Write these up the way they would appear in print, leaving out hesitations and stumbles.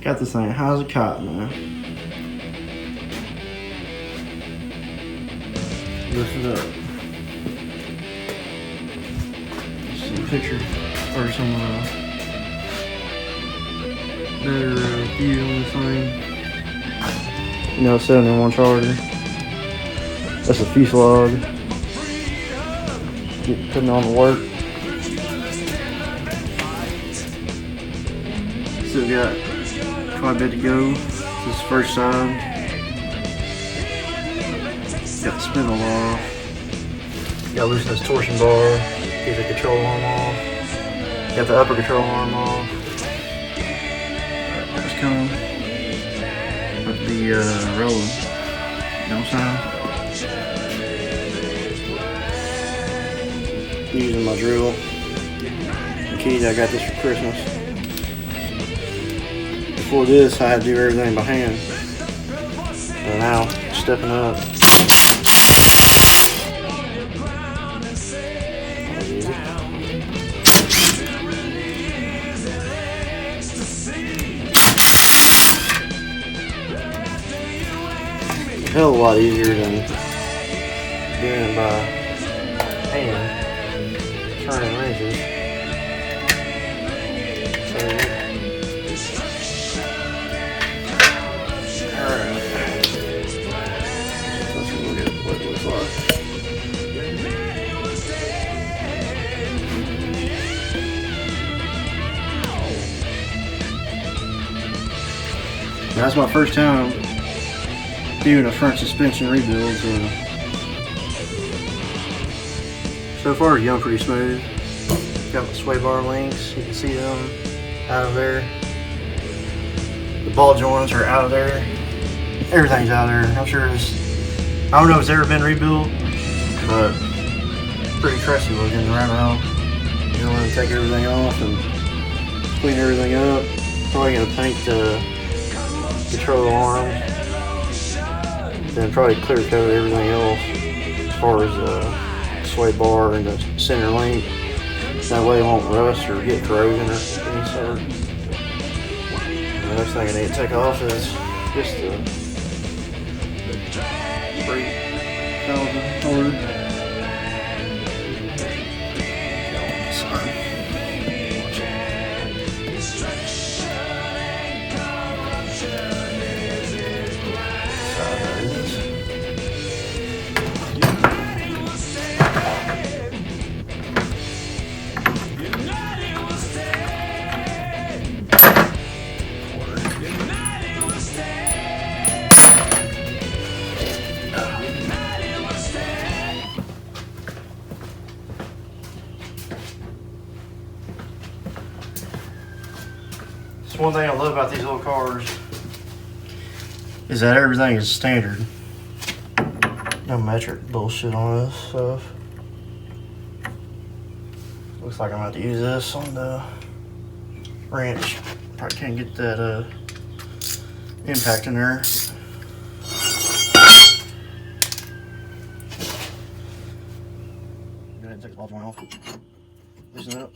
Got this thing high as a kite, man. Lift it up. Some picture or some better view on this thing. You know, 7-in-1 charger. That's a fuselage. Putting on the work. Still got quite a bit to go. This is the first side. Got the spindle off. Got to loosen this torsion bar. Get the control arm off. Got the upper control arm off. It's coming. About to be rolling. You know what I'm saying? Using my drill. The keys, I got this for Christmas. Before this, I had to do everything by hand. And now, stepping up. Hell of a lot easier than doing it by hand, turning wrenches. Alright. Let's look at what it looks like. That's my first time doing a front suspension rebuild, so far it's going pretty smooth. Got my sway bar links, you can see them out of there. The ball joints are out of there. Everything's out of there. I'm sure this, I don't know if it's ever been rebuilt, but pretty crusty looking right now. You know, I'm gonna take everything off and clean everything up. Probably gonna paint the control arms. Then probably clear coat everything else as far as the sway bar and the center link. That way it won't rust or get corrosion or any sort. The next thing I need to take off is just the brake caliper holder. One thing I love about these little cars is that everything is standard. No metric bullshit on this stuff. Looks like I'm about to use this on the wrench. Probably can't get that impact in there. Go ahead and take the ball joint off. Loosen it up.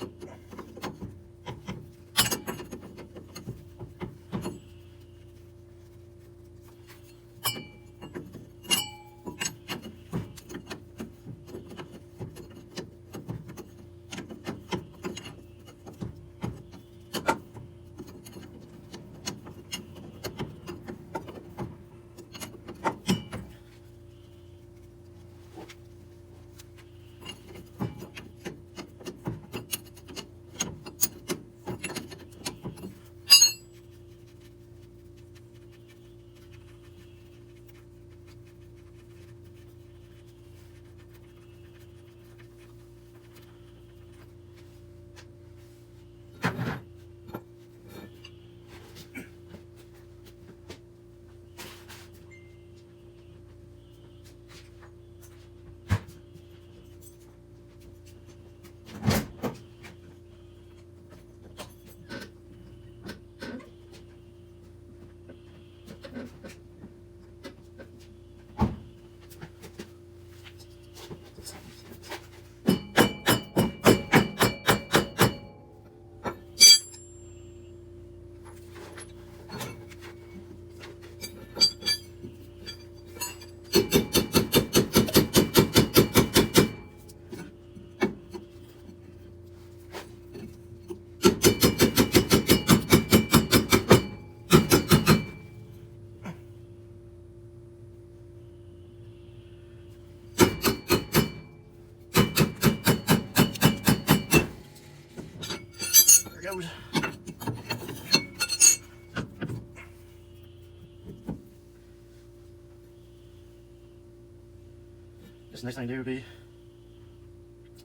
the next thing to do would be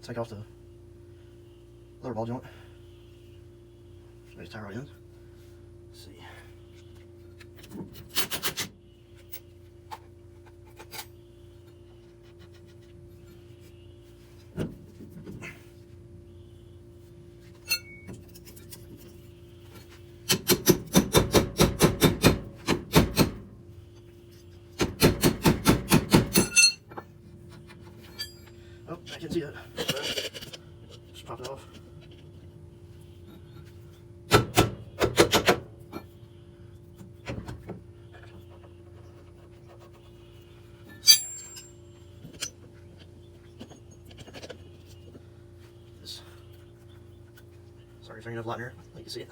take off the lower ball joint. So just tie right in. Let's see. Oh, I can see it. Just pop it off. Sorry, turning off lightener. You can see it.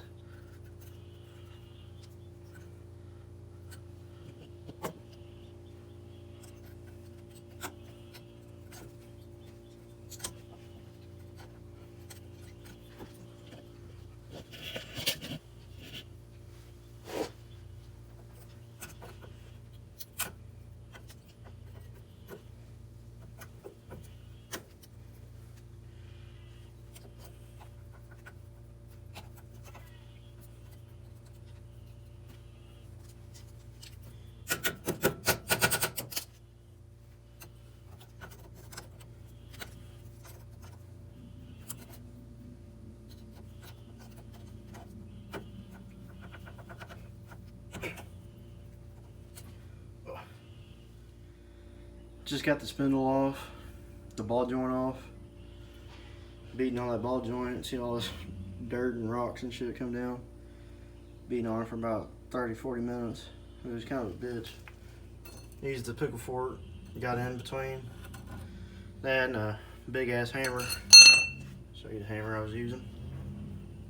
Just got the spindle off, the ball joint off, beating on that ball joint, see all this dirt and rocks and shit come down. Beating on it for about 30-40 minutes. It was kind of a bitch. Used the pickle fork, got in between that and a big ass hammer. Show you the hammer I was using.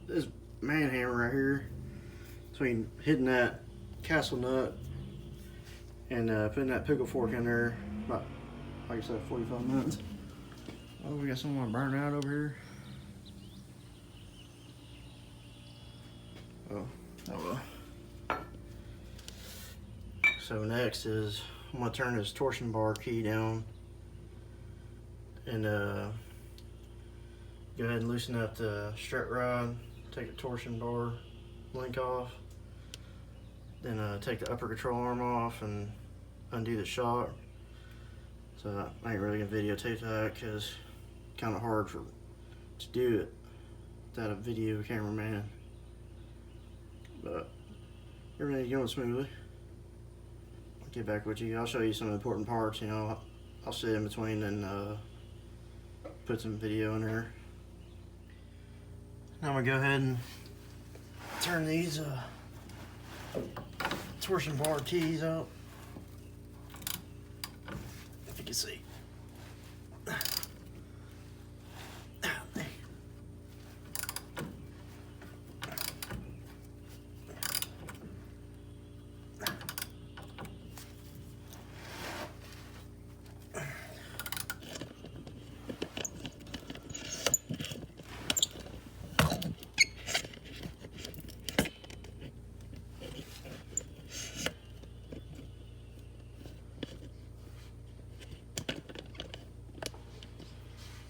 This man hammer right here, between hitting that castle nut and putting that pickle fork in there, about, like I said, 45 minutes. Oh, we got someone burning out over here. Oh well. So next is, I'm gonna turn this torsion bar key down and go ahead and loosen up the strut rod, take the torsion bar link off, then take the upper control arm off and undo the shock. So I ain't really gonna videotape that because it's kind of hard to do it without a video cameraman. But everything's going smoothly. I'll get back with you. I'll show you some important parts. You know, I'll sit in between and put some video in there. Now I'm gonna go ahead and turn these torsion bar keys out. If you can see.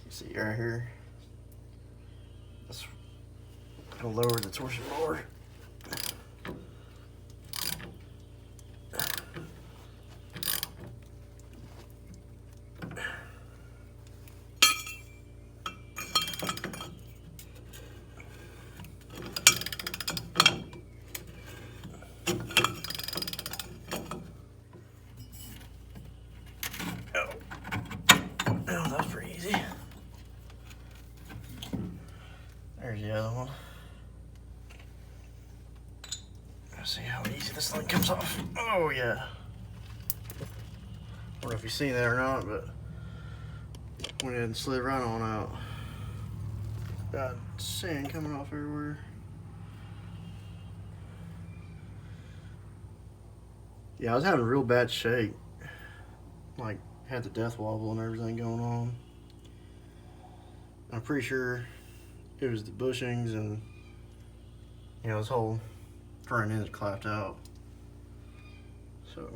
See right here. Let's go lower the torsion bar. Oh, that was pretty easy. There's the other one. Let's see how easy this thing comes off. Oh yeah. I don't know if you see that or not, but went ahead and slid right on out. Got sand coming off everywhere. Yeah, I was having a real bad shake. Like, had the death wobble and everything going on. I'm pretty sure it was the bushings and, you know, this whole front end is clapped out. So,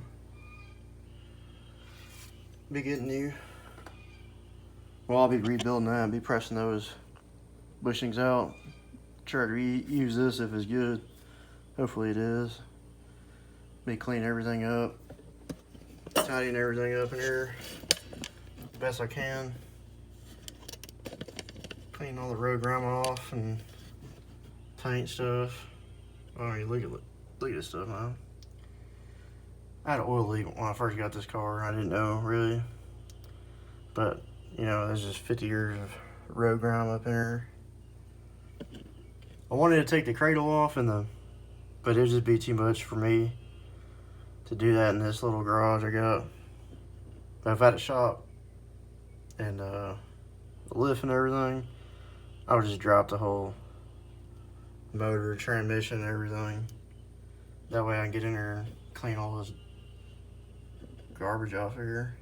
be getting new Well, I'll be rebuilding that and be pressing those bushings out. Try to use this if it's good. Hopefully it is. Be cleaning everything up, tidying everything up in here the best I can. Clean all the road grime off and paint stuff. Oh, you look at this stuff, man. I had an oil leak when I first got this car. I didn't know really, but you know, there's just 50 years of road grime up in here. I wanted to take the cradle off but it'd just be too much for me to do that in this little garage I got. But if I had a shop and the lift and everything, I would just drop the whole motor, transmission, and everything. That way I can get in there and clean all this garbage off here.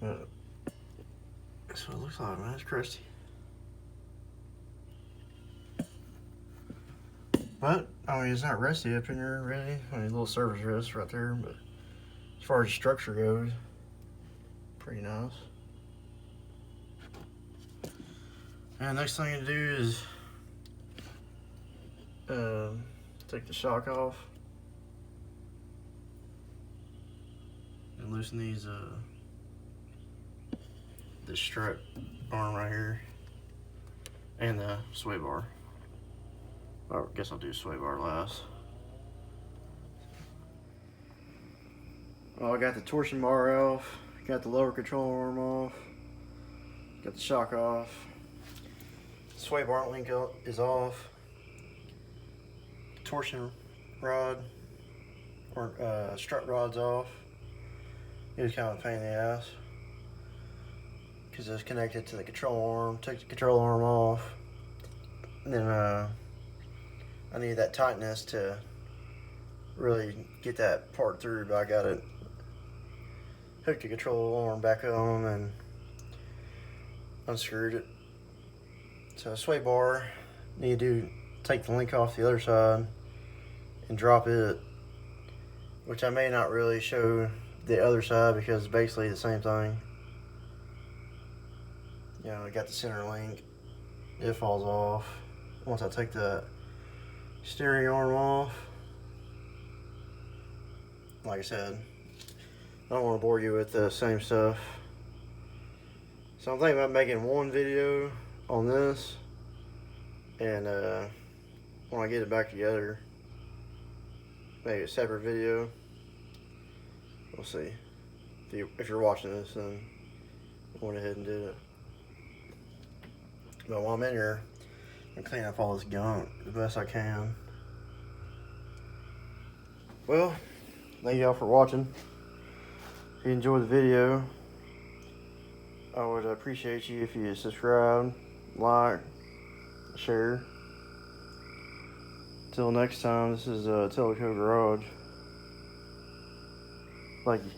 But that's what it looks like, man. It's crusty. But, I mean, it's not rusty up in here, really. I mean, a little surface rust right there, but as far as the structure goes, pretty nice. And next thing to do is take the shock off and loosen these this strut arm right here and the sway bar. I guess I'll do sway bar last. Well, I got the torsion bar off, got the lower control arm off, got the shock off, sway bar link is off, torsion rod or strut rod's off. It was kind of a pain in the ass because it's connected to the control arm. Took the control arm off, and then I need that tightness to really get that part through, but I got it hooked the control arm back on and unscrewed it. So sway bar, need to take the link off the other side and drop it, which I may not really show the other side because it's basically the same thing. You know, I got the center link, it falls off. Once I take the steering arm off, like I said, I don't want to bore you with the same stuff. So I'm thinking about making one video on this, and when I get it back together, maybe a separate video. We'll see. If you're watching this, then I went ahead and did it. But while I'm in here, I'm cleaning up all this gunk the best I can. Well, thank y'all for watching. If you enjoyed the video, I would appreciate you if you subscribe, like, share. Till next time, this is Teleco Garage. Thank you.